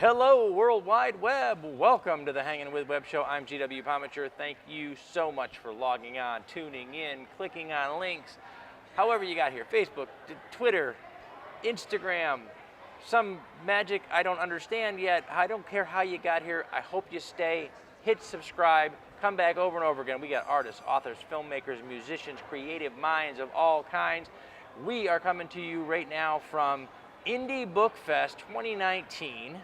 Hello, World Wide Web. Welcome to the Hangin With Web Show. I'm GW Pomichter. Thank you so much for logging on, tuning in, clicking on links, however you got here. Facebook, Twitter, Instagram, some magic I don't understand yet. I don't care how you got here. I hope you stay. Hit subscribe. Come back over and over again. We got artists, authors, filmmakers, musicians, creative minds of all kinds. We are coming to you right now from Indie Bookfest 2019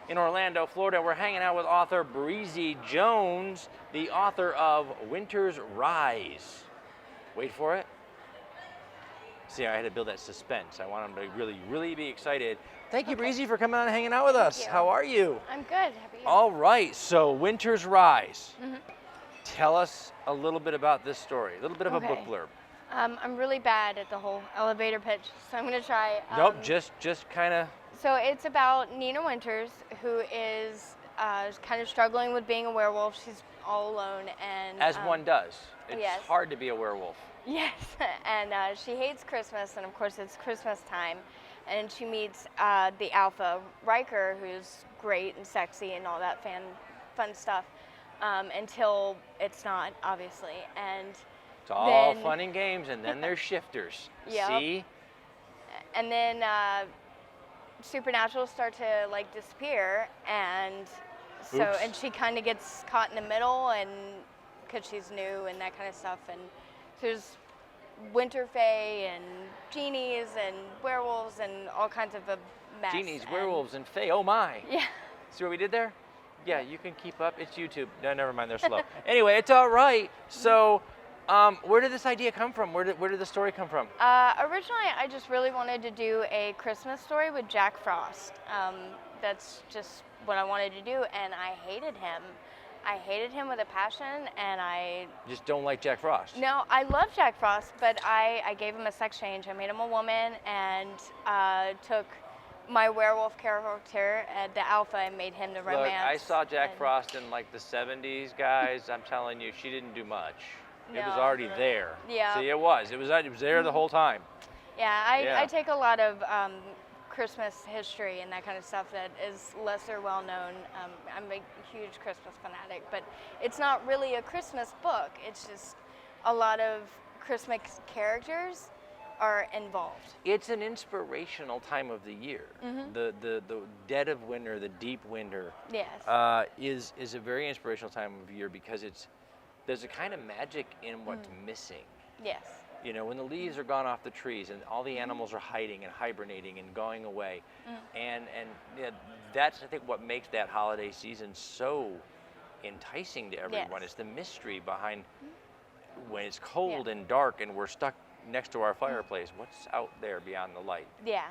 in Orlando, Florida. We're hanging out with author Breezy Jones, the author of Winter's Rise. Wait for it. See, I had to build that suspense. I want them to really be excited. Thank you, Breezy, for coming on and hanging out with us. How are you? I'm good. How are you? All right, so Winter's Rise. Tell us a little bit about this story, a little bit of a book blurb. I'm really bad at the whole elevator pitch, so I'm going to try. Nope, just kind of. So it's about Nina Winters, who is kind of struggling with being a werewolf. She's all alone, and as one does. It's yes. hard to be a werewolf. Yes, and she hates Christmas, and of course it's Christmas time, and she meets the alpha Riker, who's great and sexy and all that fun stuff, until it's not, obviously, and. It's all fun and games, and then there's shifters. Yep. See? And then supernaturals start to like disappear, and so Oops. and she kind of gets caught in the middle, and because she's new and that kind of stuff. And there's winter fae and genies and werewolves and all kinds of a mess. Genies, werewolves, and fae. Oh my! Yeah. See what we did there? Yeah, you can keep up. It's YouTube. No, never mind. They're slow. Anyway, it's all right. So. Where did this idea come from? Where did the story come from? Originally, I just really wanted to do a Christmas story with Jack Frost. That's just what I wanted to do, and I hated him. I hated him with a passion, and I... Just don't like Jack Frost? No, I love Jack Frost, but I gave him a sex change. I made him a woman, and took my werewolf character, the alpha, and made him the romance. Look, I saw Jack Frost in like the 70s, guys. I'm telling you, she didn't do much. It was already there. Yeah. See, it was there the whole time. Yeah, I take a lot of Christmas history and that kind of stuff that is lesser well known. I'm a huge Christmas fanatic, but it's not really a Christmas book. It's just a lot of Christmas characters are involved. It's an inspirational time of the year. The dead of winter, the deep winter. Yes. Is a very inspirational time of year because there's a kind of magic in what's missing. Yes. You know, when the leaves are gone off the trees and all the animals are hiding and hibernating and going away. And yeah, that's, I think, what makes that holiday season so enticing to everyone. Yes. It's the mystery behind when it's cold and dark and we're stuck next to our fireplace. What's out there beyond the light? Yeah.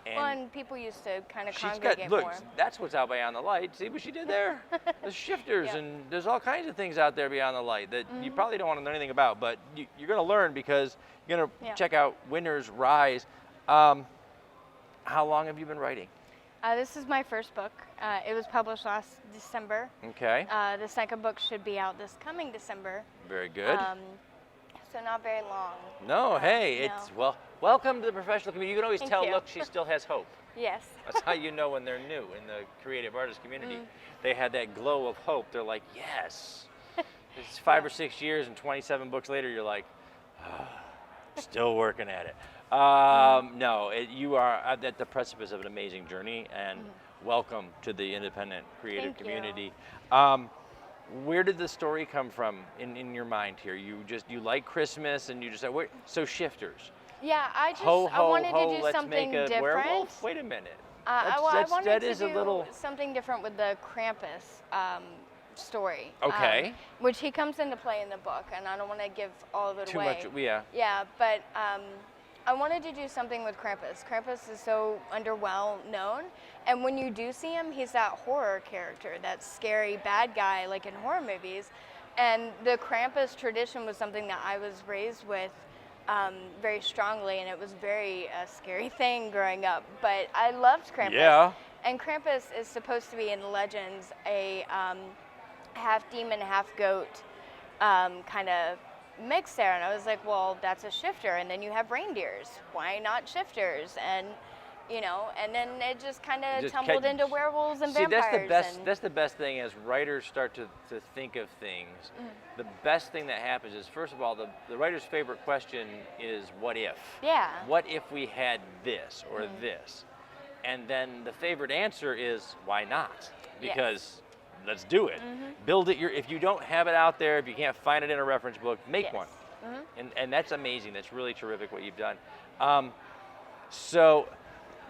And people used to kind of congregate more. Look, that's what's out beyond the light. See what she did there? There's shifters and there's all kinds of things out there beyond the light that you probably don't want to know anything about, but you're going to learn because you're going to check out Winter's Rise. How long have you been writing? This is my first book. It was published last December. Okay. The second book should be out this coming December. Very good. So not very long. No, hey, it's welcome to the professional community. You can always tell, look, she still has hope. Yes. That's how you know when they're new in the creative artist community. They had that glow of hope. They're like, yes. It's 5 or 6 years and 27 books later, you're like, still working at it. No, you are at the precipice of an amazing journey, and welcome to the independent creative community. Where did the story come from in your mind here? You like Christmas and you just said, so shifters. Yeah, I wanted to do something different. Werewolf? Wait a minute. I wanted to do something different with the Krampus story. Okay. Which he comes into play in the book, and I don't want to give all of it away. Too much, yeah. Yeah, but I wanted to do something with Krampus. Krampus is so well known, and when you do see him, he's that horror character, that scary bad guy like in horror movies. And the Krampus tradition was something that I was raised with very strongly, and it was very scary thing growing up. But I loved Krampus. Yeah. And Krampus is supposed to be in legends a half demon, half goat kind of mix there, and I was like, well, that's a shifter, and then you have reindeers. Why not shifters? And you know, and then it just kind of Just tumbled ca- into werewolves and See, vampires. that's the best. and- That's the best thing as writers start to think of things. The best thing that happens is, first of all, the writer's favorite question is, what if? Yeah. What if we had this or this? And then the favorite answer is, why not? Because let's do it. Build it. If you don't have it out there, if you can't find it in a reference book, make one. And that's amazing. That's really terrific what you've done. So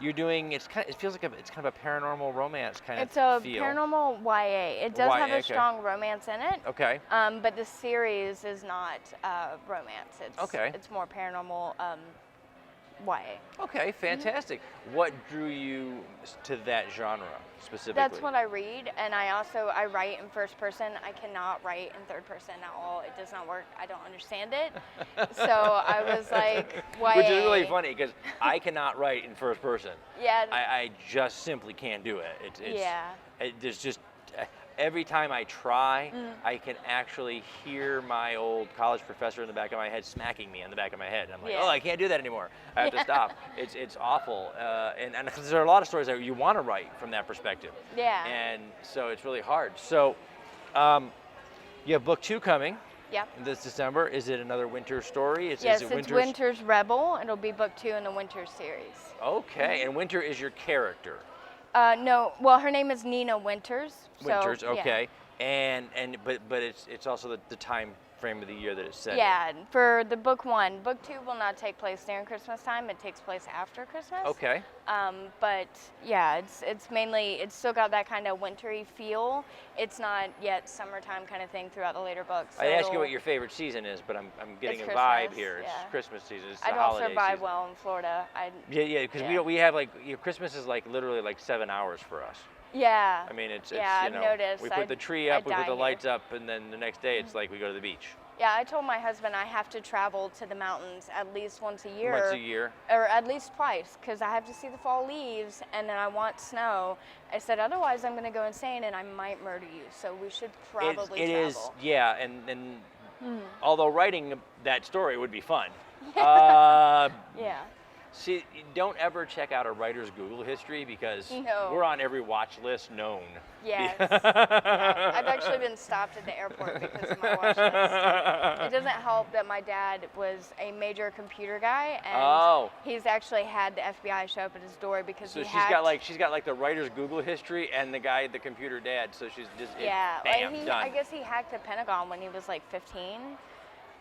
you're doing. It feels like it's kind of a paranormal romance kind It's of a feel. paranormal YA. It does have YA, a okay. strong romance in it. Okay. But the series is not romance. It's more paranormal YA. Okay, fantastic. What drew you to that genre specifically? That's what I read, and I write in first person. I cannot write in third person at all. It does not work. I don't understand it. So I was like, YA. Which is really funny because I cannot write in first person. Yeah. I just simply can't do it. Yeah. There's just every time I try, I can actually hear my old college professor in the back of my head smacking me in the back of my head. I'm like, Yeah. oh, I can't do that anymore. I have to stop. It's awful. And there are a lot of stories that you want to write from that perspective. Yeah. And so it's really hard. So you have book 2 coming. Yep. This December. Is it another winter story? Yes, it's Winter's Rebel. It'll be book 2 in the Winter series. Okay, and Winter is your character. No, well, her name is Nina Winters. Winters, so, okay. But it's also the time frame of the year that it's set in. Yeah, for the book 1. Book 2 will not take place during Christmas time. It takes place after Christmas. Okay. But yeah, it's mainly, it's still got that kind of wintry feel. It's not yet summertime kind of thing throughout the later books. So I asked you what your favorite season is, but I'm getting It's a vibe Christmas, here. It's yeah. Christmas season. It's I the don't holiday survive season. well in Florida. Yeah, because we have like Christmas is like literally like 7 hours for us. Yeah. I mean, it's yeah, you know, I've noticed. we put the tree up, we put die the here. lights up, and then the next day it's like we go to the beach. Yeah, I told my husband I have to travel to the mountains at least once a year. Once a year. Or at least twice, because I have to see the fall leaves, and then I want snow. I said, otherwise I'm going to go insane and I might murder you. So we should probably It travel. is, yeah, and although writing that story would be fun. Uh, Yeah. See, don't ever check out a writer's Google history because No. we're on every watch list known. Yes. Yeah. I've actually been stopped at the airport because of my watch list. It doesn't help that my dad was a major computer guy, and he's actually had the FBI show up at his door because So he she's got like the writer's Google history and the guy, the computer dad. So she's just bam, well, done. I guess he hacked the Pentagon when he was like 15.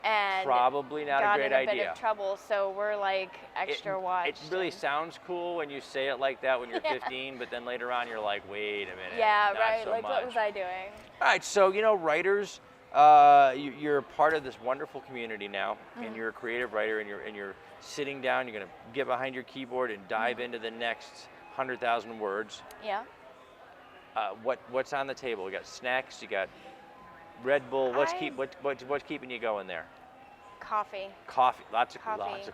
And Probably not got a great in a bit idea. of trouble, so we're like extra watched. It really sounds cool when you say it like that when you're 15, but then later on you're like, wait a minute. Yeah, not right. so Like, much. what was I doing? All right, so writers, you're part of this wonderful community now, and you're a creative writer, and you're sitting down. You're gonna get behind your keyboard and dive into the next 100,000 words. Yeah. What's on the table? You got snacks. You got Red Bull. What's keeping you going there? Coffee. Coffee. Lots of Coffee. coffee.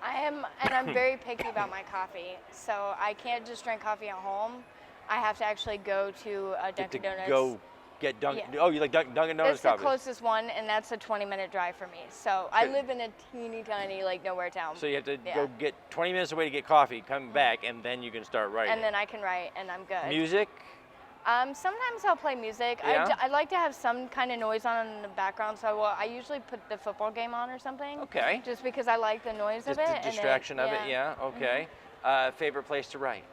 I'm very picky about my coffee, so I can't just drink coffee at home. I have to actually go to Dunkin' Donuts. Go get Dunkin'. Yeah. Oh, you like Dunkin' Donuts It's the coffee? closest one, and that's a 20-minute drive for me. So I live in a teeny tiny, like, nowhere town. So you have to go get 20 minutes away to get coffee, come back, and then you can start writing. And then I can write, and I'm good. Music? Sometimes I'll play music. Yeah? I like to have some kind of noise on in the background, so I usually put the football game on or something. Okay. Just because I like the noise Just of it. the distraction of it, yeah. Okay. Favorite place to write?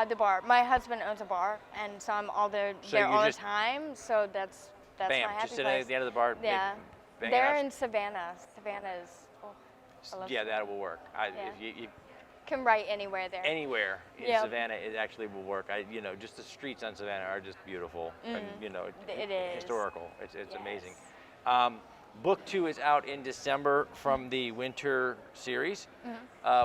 The bar. My husband owns a bar, and so I'm there all the time. So that's Bam, my happy just sitting place. at the end of the bar. Yeah. bang They're out. in Savannah. Savannah is. Oh, I love Yeah, that will work. Yeah. If you can write anywhere there. anywhere in Yep. Savannah, it actually will work. Just the streets on Savannah are just beautiful and It is. historical. It's Yes. amazing. Book 2 is out in December from the Winter series.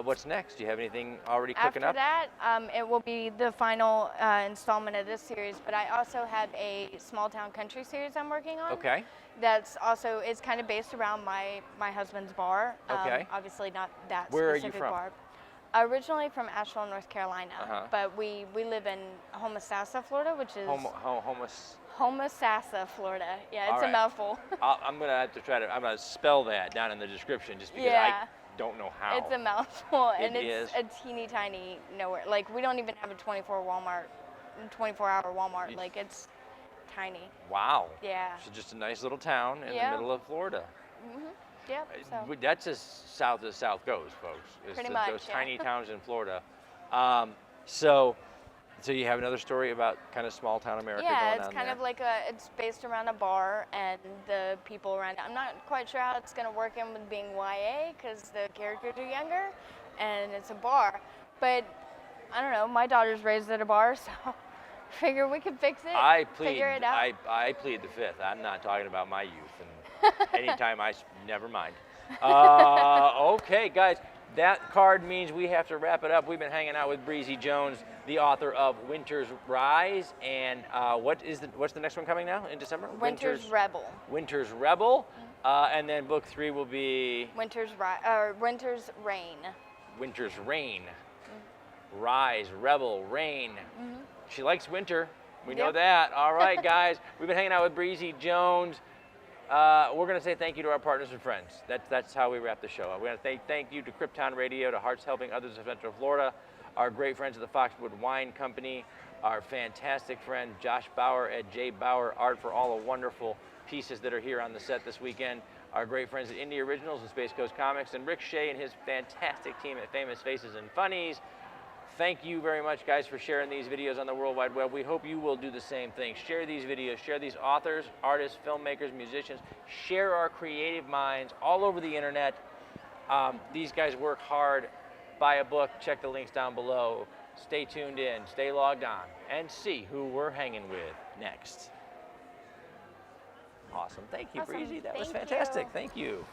What's next? Do you have anything already cooking After up? that, it will be the final installment of this series, but I also have a small town country series I'm working on. Okay. That's also, it's kind of based around my husband's bar. Okay. Obviously not that Where are you specific from? bar. Originally from Asheville, North Carolina, Uh-huh. but we live in Homosassa, Florida, which is Homosassa, Florida. Yeah, All it's right. a mouthful. I'm gonna have to I'm gonna spell that down in the description just because Yeah. don't know how. It's a mouthful, and It it's is. a teeny tiny nowhere. Like, we don't even have a 24-hour Walmart. Like, it's tiny. Wow. Yeah. So just a nice little town in the Yeah. middle of Florida. Yep. So. That's as south as south goes, folks. It's Pretty much, those yeah. tiny towns in Florida. So you have another story about kind of small town America Yeah, going it's on kind there. of like it's based around a bar and the people around it. I'm not quite sure how it's going to work in with being YA because the characters are younger and it's a bar. But I don't know, my daughter's raised at a bar, so figure we can fix it. I plead. Figure it out. I plead the fifth. I'm not talking about my youth, and anytime never mind. Okay, guys, that card means we have to wrap it up. We've been hanging out with Breezy Jones, the author of Winter's Rise, and what's the next one coming now in December? Winter's Rebel. Winter's Rebel, and then book 3 will be Winter's Rain. Winter's Reign. Rise, Rebel, Reign. She likes winter. We know Yep. that. All right, guys. We've been hanging out with Breezy Jones. We're going to say thank you to our partners and friends. That's how we wrap the show. We're going to say thank you to Krypton Radio, to Hearts Helping Others of Central Florida, our great friends at the Foxwood Wine Company, our fantastic friend Josh Bauer at J. Bauer Art for all the wonderful pieces that are here on the set this weekend, our great friends at Indie Originals and Space Coast Comics, and Rick Shea and his fantastic team at Famous Faces and Funnies. Thank you very much, guys, for sharing these videos on the World Wide Web. We hope you will do the same thing. Share these videos, share these authors, artists, filmmakers, musicians. Share our creative minds all over the internet. These guys work hard. Buy a book, check the links down below. Stay tuned in, stay logged on, and see who we're hanging with next. Awesome. Thank you, Awesome. Breezy. That was Thank fantastic. you. Thank you.